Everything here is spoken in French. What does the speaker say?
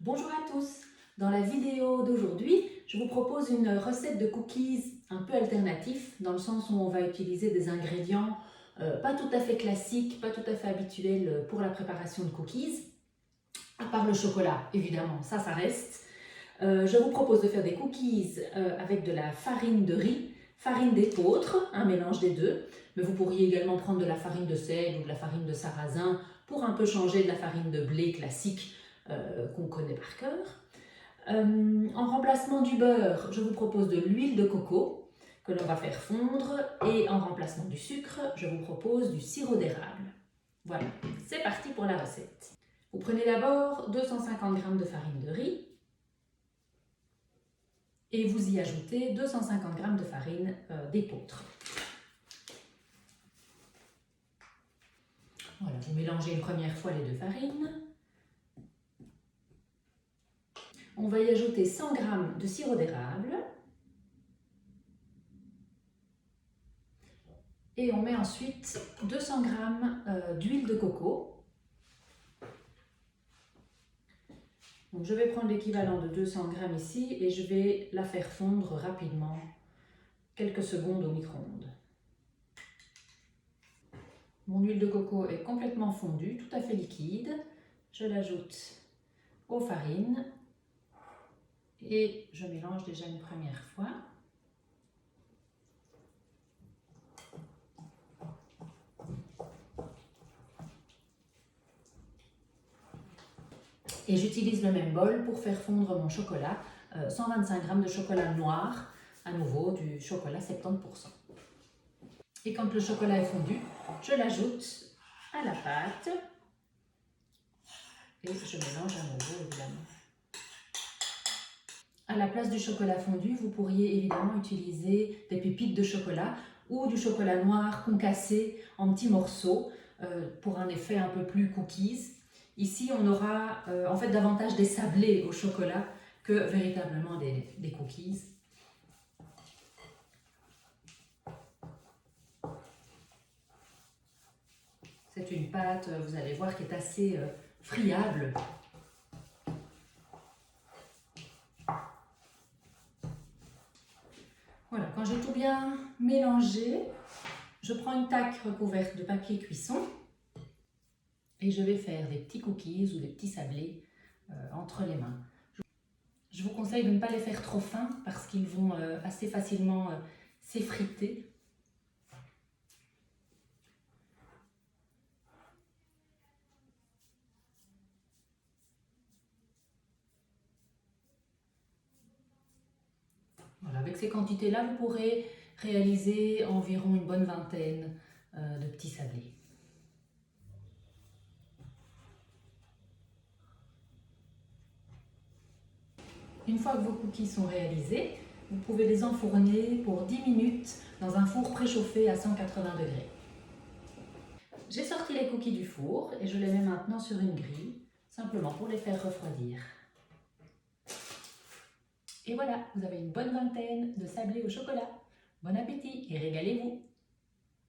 Bonjour à tous. Dans la vidéo d'aujourd'hui, je vous propose une recette de cookies un peu alternatif, dans le sens où on va utiliser des ingrédients pas tout à fait classiques, pas tout à fait habituels pour la préparation de cookies, à part le chocolat, évidemment, ça reste. Je vous propose de faire des cookies avec de la farine de riz, farine d'épeautre, un mélange des deux, mais vous pourriez également prendre de la farine de seigle ou de la farine de sarrasin pour un peu changer de la farine de blé classique qu'on connaît par cœur. En remplacement du beurre, je vous propose de l'huile de coco que l'on va faire fondre, et en remplacement du sucre, je vous propose du sirop d'érable. Voilà, c'est parti pour la recette. Vous prenez d'abord 250 g de farine de riz et vous y ajoutez 250 g de farine d'épeautre. Voilà, vous mélangez une première fois les deux farines. On va y ajouter 100 g de sirop d'érable. Et on met ensuite 200 g d'huile de coco. Donc je vais prendre l'équivalent de 200 g ici et je vais la faire fondre rapidement, quelques secondes au micro-ondes. Mon huile de coco est complètement fondue, tout à fait liquide. Je l'ajoute aux farines et je mélange déjà une première fois. Et j'utilise le même bol pour faire fondre mon chocolat, 125 g de chocolat noir, à nouveau du chocolat 70%. Et quand le chocolat est fondu, je l'ajoute à la pâte et je mélange à nouveau évidemment. À la place du chocolat fondu, vous pourriez évidemment utiliser des pépites de chocolat ou du chocolat noir concassé en petits morceaux pour un effet un peu plus cookies. Ici, on aura en fait davantage des sablés au chocolat que véritablement des cookies. C'est une pâte, vous allez voir, qui est assez friable. Voilà, quand j'ai tout bien mélangé, je prends une taque recouverte de papier cuisson et je vais faire des petits cookies ou des petits sablés entre les mains. Je vous conseille de ne pas les faire trop fins parce qu'ils vont assez facilement s'effriter. Voilà, avec ces quantités-là, vous pourrez réaliser environ une bonne vingtaine de petits sablés. Une fois que vos cookies sont réalisés, vous pouvez les enfourner pour 10 minutes dans un four préchauffé à 180 degrés. J'ai sorti les cookies du four et je les mets maintenant sur une grille, simplement pour les faire refroidir. Et voilà, vous avez une bonne vingtaine de sablés au chocolat. Bon appétit et régalez-vous!